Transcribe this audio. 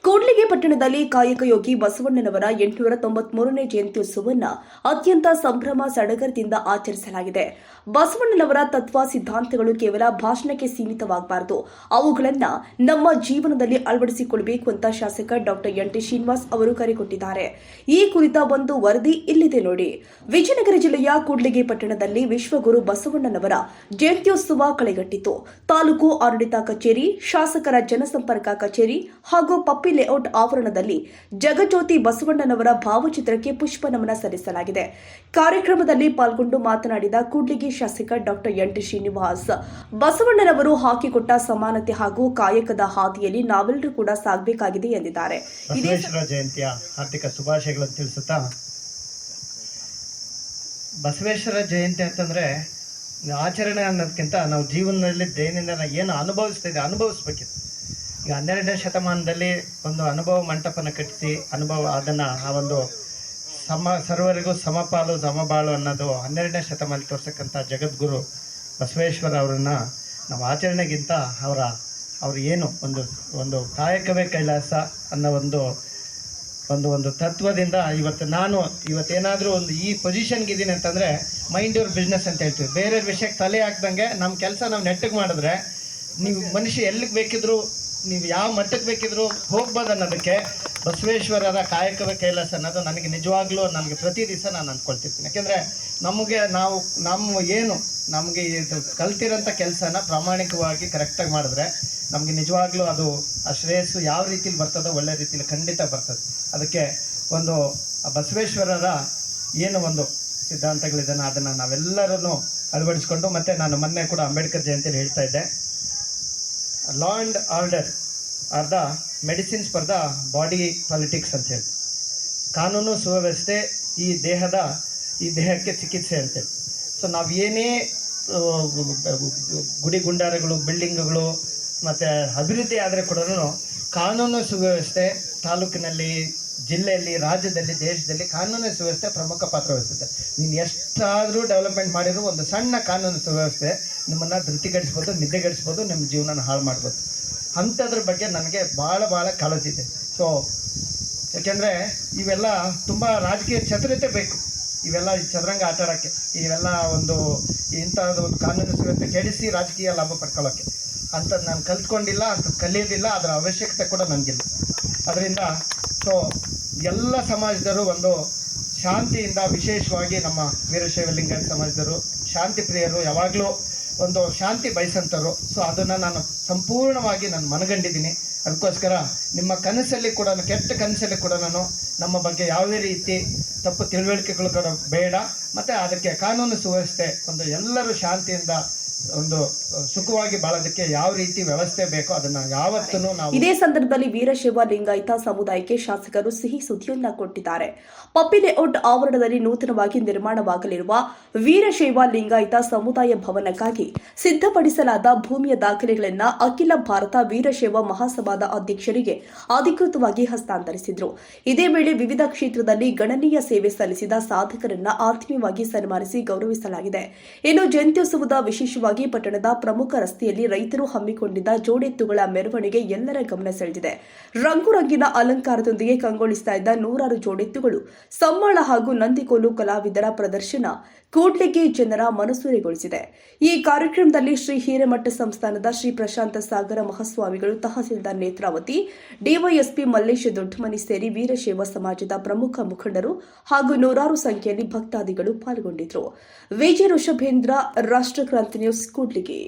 ಕೂಡ್ಲಿಗಿ ಪಟ್ಟಣದಲ್ಲಿ ಕಾಯಕಯೋಗಿ ಬಸವಣ್ಣನವರ 893ನೇ ಜಯಂತ್ಯುತ್ಸವವನ್ನು ಅತ್ಯಂತ ಸಂಭ್ರಮ ಸಡಗರದಿಂದ ಆಚರಿಸಲಾಗಿದೆ. ಬಸವಣ್ಣನವರ ತತ್ವ ಸಿದ್ಧಾಂತಗಳು ಕೇವಲ ಭಾಷಣಕ್ಕೆ ಸೀಮಿತವಾಗಬಾರದು, ಅವುಗಳನ್ನು ನಮ್ಮ ಜೀವನದಲ್ಲಿ ಅಳವಡಿಸಿಕೊಳ್ಳಬೇಕು ಅಂತ ಶಾಸಕ ಡಾಕ್ಟರ್ ಎನ್.ಟಿ. ಶ್ರೀನಿವಾಸ್ ಅವರು ಕರೆ ಕೊಟ್ಟಿದ್ದಾರೆ. ಈ ಕುರಿತ ಒಂದು ವರದಿ ಇಲ್ಲಿದೆ ನೋಡಿ. ವಿಜಯನಗರ ಜಿಲ್ಲೆಯ ಕೂಡ್ಲಿಗಿ ಪಟ್ಟಣದಲ್ಲಿ ವಿಶ್ವಗುರು ಬಸವಣ್ಣನವರ ಜಯಂತ್ಯೋತ್ಸವ ಕಳೆಗಟ್ಟಿತು. ತಾಲೂಕು ಆಡಳಿತ ಕಚೇರಿ, ಶಾಸಕರ ಜನಸಂಪರ್ಕ ಕಚೇರಿ ಹಾಗೂ ಪಪ್ಪಿ ಲೇಔಟ್ ಆವರಣದಲ್ಲಿ ಜಗಜ್ಯೋತಿ ಬಸವಣ್ಣನವರ ಭಾವಚಿತ್ರಕ್ಕೆ ಪುಷ್ಪ ನಮನ ಸಲ್ಲಿಸಲಾಗಿದೆ. ಕಾರ್ಯಕ್ರಮದಲ್ಲಿ ಪಾಲ್ಗೊಂಡು ಮಾತನಾಡಿದ ಕೂಡ್ಲಿಗಿ ಶಾಸಕ ಡಾಕ್ಟರ್ ಎನ್.ಟಿ. ಶ್ರೀನಿವಾಸ್, ಬಸವಣ್ಣನವರು ಹಾಕಿಕೊಟ್ಟ ಸಮಾನತೆ ಹಾಗೂ ಕಾಯಕದ ಹಾದಿಯಲ್ಲಿ ನಾವೆಲ್ಲರೂ ಕೂಡ ಸಾಗಬೇಕಾಗಿದೆ ಎಂದಿದ್ದಾರೆ. ಬಸವೇಶ್ವರ ಜಯಂತಿಯ ಹಾರ್ದಿಕ ಶುಭಾಶಯಗಳನ್ನು ತಿಳಿಸುತ್ತಾ, ಬಸವೇಶ್ವರ ಜಯಂತಿ ಅಂತಂದ್ರೆ ಆಚರಣೆ ಅನ್ನೋದಕ್ಕಿಂತ ನಾವು ಜೀವನದಲ್ಲಿ ದೈನಂದಿನ ಏನು ಅನುಭವಿಸ್ಬೇಕಿತ್ತು. ಈಗ 12ನೇ ಶತಮಾನದಲ್ಲಿ ಒಂದು ಅನುಭವ ಮಂಟಪನ ಕಟ್ಟಿಸಿ ಅದನ್ನು ಆ ಒಂದು ಸರ್ವರಿಗೂ ಸಮಪಾಲು ಸಮಬಾಳು ಅನ್ನೋದು 12ನೇ ಶತಮಾನದಲ್ಲಿ ತೋರ್ಸಕ್ಕಂಥ ಜಗದ್ಗುರು ಬಸವೇಶ್ವರ ಅವರನ್ನು ನಾವು ಆಚರಣೆಗಿಂತ ಅವರು ಏನು ಒಂದು ಕಾಯಕವೇ ಕೈಲಾಸ ಅನ್ನೋ ಒಂದು ತತ್ವದಿಂದ ಇವತ್ತೇನಾದರೂ ಒಂದು ಈ ಪೊಸಿಷನ್ಗಿದ್ದೀನಿ ಅಂತಂದರೆ ಮೈಂಡ್ ಯುವರ್ ಬಿಸ್ನೆಸ್ ಅಂತ ಹೇಳ್ತೀವಿ. ಬೇರೆ ವಿಷಯಕ್ಕೆ ತಲೆ ಹಾಕ್ದಂಗೆ ನಮ್ಮ ಕೆಲಸ ನಾವು ನೆಟ್ಟಗೆ ಮಾಡಿದ್ರೆ ನೀವು ಮನುಷ್ಯ ಎಲ್ಲಿಗೆ ಬೇಕಿದ್ರು, ನೀವು ಯಾವ ಮಟ್ಟಕ್ಕೆ ಬೇಕಿದ್ರು ಹೋಗ್ಬೋದು ಅನ್ನೋದಕ್ಕೆ ಬಸವೇಶ್ವರರ ಕಾಯಕವೇ ಕೈಲಾಸ ಅನ್ನೋದು ನನಗೆ ಪ್ರತಿ ದಿವಸ ನಾನು ಅಂದ್ಕೊಳ್ತಿರ್ತೀನಿ. ಯಾಕೆಂದರೆ ನಮಗೆ ಇದು ಕಲ್ತಿರೋಂಥ ಕೆಲಸನ ಪ್ರಾಮಾಣಿಕವಾಗಿ ಕರೆಕ್ಟಾಗಿ ಮಾಡಿದ್ರೆ ನಮಗೆ ನಿಜವಾಗ್ಲೂ ಅದು ಆ ಶ್ರೇಯಸ್ಸು ಯಾವ ರೀತಿಲಿ ಬರ್ತದೋ ಒಳ್ಳೆ ರೀತಿಲಿ ಖಂಡಿತ ಬರ್ತದೆ. ಅದಕ್ಕೆ ಒಂದು ಬಸವೇಶ್ವರರ ಏನು ಒಂದು ಸಿದ್ಧಾಂತಗಳಿದ್ದಾನೆ ಅದನ್ನು ನಾವೆಲ್ಲರೂ ಅಳವಡಿಸ್ಕೊಂಡು, ಮತ್ತು ನಾನು ಮೊನ್ನೆ ಕೂಡ ಅಂಬೇಡ್ಕರ್ ಜಯಂತಿಯಲ್ಲಿ ಹೇಳ್ತಾ ಇದ್ದೆ, law and order are the medicines for the body politics ಅಂತ ಹೇಳಿ, ಕಾನೂನು ಸುವ್ಯವಸ್ಥೆ ಈ ದೇಹಕ್ಕೆ ಚಿಕಿತ್ಸೆ ಅಂತೇಳಿ. ಸೊ ನಾವು ಏನೇ ಗುಡಿ ಗುಂಡಾರಗಳು, ಬಿಲ್ಡಿಂಗ್ಗಳು ಮತ್ತು ಅಭಿವೃದ್ಧಿ ಆದರೆ ಕೂಡ ಕಾನೂನು ಸುವ್ಯವಸ್ಥೆ ತಾಲೂಕಿನಲ್ಲಿ, ಜಿಲ್ಲೆಯಲ್ಲಿ, ರಾಜ್ಯದಲ್ಲಿ, ದೇಶದಲ್ಲಿ ಕಾನೂನು ಸುವ್ಯವಸ್ಥೆ ಪ್ರಮುಖ ಪಾತ್ರ ವಹಿಸುತ್ತೆ. ನೀನು ಎಷ್ಟಾದರೂ ಡೆವಲಪ್ಮೆಂಟ್ ಮಾಡಿರೋ ಒಂದು ಸಣ್ಣ ಕಾನೂನು ಸುವ್ಯವಸ್ಥೆ ನಿಮ್ಮನ್ನು ಧೃತಿಗಡಿಸ್ಬೋದು, ನಿದ್ದೆಗಡಿಸ್ಬೋದು, ನಿಮ್ಮ ಜೀವನ ಹಾಳು ಮಾಡ್ಬೋದು. ಅಂಥದ್ರ ಬಗ್ಗೆ ನನಗೆ ಭಾಳ ಕಾಳಜಿ ಇದೆ. ಸೊ ಯಾಕೆಂದರೆ ಇವೆಲ್ಲ ತುಂಬ ರಾಜಕೀಯ ಚತುರತೆ ಬೇಕು. ಇವೆಲ್ಲ ಚದುರಂಗ ಆಟ ಆಡೋಕ್ಕೆ, ಇವೆಲ್ಲ ಇಂಥದ್ದು ಒಂದು ಕಾನೂನು ಸುವ್ಯವಸ್ಥೆ ಕೆಡಿಸಿ ರಾಜಕೀಯ ಲಾಭ ಪಡ್ಕೊಳ್ಳೋಕ್ಕೆ ಅಂಥದ್ದು ನಾನು ಕಲ್ತ್ಕೊಂಡಿಲ್ಲ, ಅಂಥದ್ದು ಕಲಿಯೋದಿಲ್ಲ, ಅದರ ಅವಶ್ಯಕತೆ ಕೂಡ ನನಗಿಲ್ಲ. ಅದರಿಂದ ಸೊ ಎಲ್ಲ ಸಮಾಜದವರು ಒಂದು ಶಾಂತಿಯಿಂದ, ವಿಶೇಷವಾಗಿ ನಮ್ಮ ವೀರಶೈವ ಲಿಂಗಾಯತ ಸಮಾಜದವರು ಶಾಂತಿ ಪ್ರಿಯರು, ಯಾವಾಗಲೂ ಒಂದು ಶಾಂತಿ ಬಯಸಂತರು. ಸೊ ಅದನ್ನು ನಾನು ಸಂಪೂರ್ಣವಾಗಿ ಮನಗಂಡಿದ್ದೀನಿ. ಅದಕ್ಕೋಸ್ಕರ ನಿಮ್ಮ ಕನಸಲ್ಲಿ ಕೂಡ, ಕೆಟ್ಟ ಕನಸಲ್ಲಿ ಕೂಡ ನಮ್ಮ ಬಗ್ಗೆ ಯಾವುದೇ ರೀತಿ ತಪ್ಪು ತಿಳುವಳಿಕೆಗಳು ಕೂಡ ಬೇಡ, ಮತ್ತು ಅದಕ್ಕೆ ಕಾನೂನು ಸುವ್ಯವಸ್ಥೆ ಎಲ್ಲರೂ ಶಾಂತಿಯಿಂದ ಸುಖವಾಗಿ ಬಾಳೋದಕ್ಕೆ ಯಾವ ರೀತಿ ವ್ಯವಸ್ಥೆ ಬೇಕೋ ಅದನ್ನ ಯಾವತ್ತೂ ನಾವು. ಇದೇ ಸಂದರ್ಭದಲ್ಲಿ ವೀರಶೈವ ಲಿಂಗಾಯತ ಸಮುದಾಯಕ್ಕೆ ಶಾಸಕರು ಸಿಹಿ ಸುದ್ದಿಯನ್ನ ಕೊಟ್ಟಿದ್ದಾರೆ. ಪಪ್ಪಿ ಲೇಔಟ್ ಆವರಣದಲ್ಲಿ ನೂತನವಾಗಿ ನಿರ್ಮಾಣವಾಗಲಿರುವ ವೀರಶೈವ ಲಿಂಗಾಯತ ಸಮುದಾಯ ಭವನಕ್ಕಾಗಿ ಸಿದ್ಧಪಡಿಸಲಾದ ಭೂಮಿಯ ದಾಖಲೆಗಳನ್ನು ಅಖಿಲ ಭಾರತ ವೀರಶೈವ ಮಹಾಸಭಾದ ಅಧ್ಯಕ್ಷರಿಗೆ ಅಧಿಕೃತವಾಗಿ ಹಸ್ತಾಂತರಿಸಿದರು. ಇದೇ ವೇಳೆ ವಿವಿಧ ಕ್ಷೇತ್ರದಲ್ಲಿ ಗಣನೀಯ ಸೇವೆ ಸಲ್ಲಿಸಿದ ಸಾಧಕರನ್ನ ಆತ್ಮೀಯವಾಗಿ ಸನ್ಮಾನಿಸಿ ಗೌರವಿಸಲಾಗಿದೆ. ಇನ್ನು ಜಯಂತ್ಯೋತ್ಸವದ ವಿಶೇಷವಾಗಿ ಪಟ್ಟಣದ ಪ್ರಮುಖ ರಸ್ತೆಯಲ್ಲಿ ರೈತರು ಹಮ್ಮಿಕೊಂಡಿದ್ದ ಜೋಡೆತ್ತುಗಳ ಮೆರವಣಿಗೆ ಎಲ್ಲರ ಗಮನ ಸೆಳೆದಿದೆ. ರಂಗುರಂಗಿನ ಅಲಂಕಾರದೊಂದಿಗೆ ಕಂಗೊಳಿಸ್ತಾ ಇದ್ದ ನೂರಾರು ಜೋಡೆತ್ತುಗಳು, ಸಮ್ಮಾಳ ಹಾಗೂ ನಂದಿಕೋಲು ಕಲಾವಿದರ ಪ್ರದರ್ಶನ ಕೂಡ್ಲಿಗಿ ಜನರ ಮನಸೂರೆಗೊಳಿಸಿದೆ. ಈ ಕಾರ್ಯಕ್ರಮದಲ್ಲಿ ಶ್ರೀ ಹಿರೇಮಠ ಸಂಸ್ಥಾನದ ಶ್ರೀ ಪ್ರಶಾಂತ ಸಾಗರ ಮಹಾಸ್ವಾಮಿಗಳು, ತಹಸೀಲ್ದಾರ್ ನೇತ್ರಾವತಿ, ಡಿವೈಎಸ್ಪಿ ಮಲ್ಲೇಶ್ ದೊಡ್ಡಮನಿ ಸೇರಿ ವೀರಶೈವ ಸಮಾಜದ ಪ್ರಮುಖ ಮುಖಂಡರು ಹಾಗೂ ನೂರಾರು ಸಂಖ್ಯೆಯಲ್ಲಿ ಭಕ್ತಾದಿಗಳು ಪಾಲ್ಗೊಂಡಿದ್ದರು. ವಿಜಯ ಋಷಭೇಂದ್ರ, ರಾಷ್ಟ್ರಕ್ರಾಂತಿ ನ್ಯೂಸ್, ಕೂಡ್ಲಿಗಿ.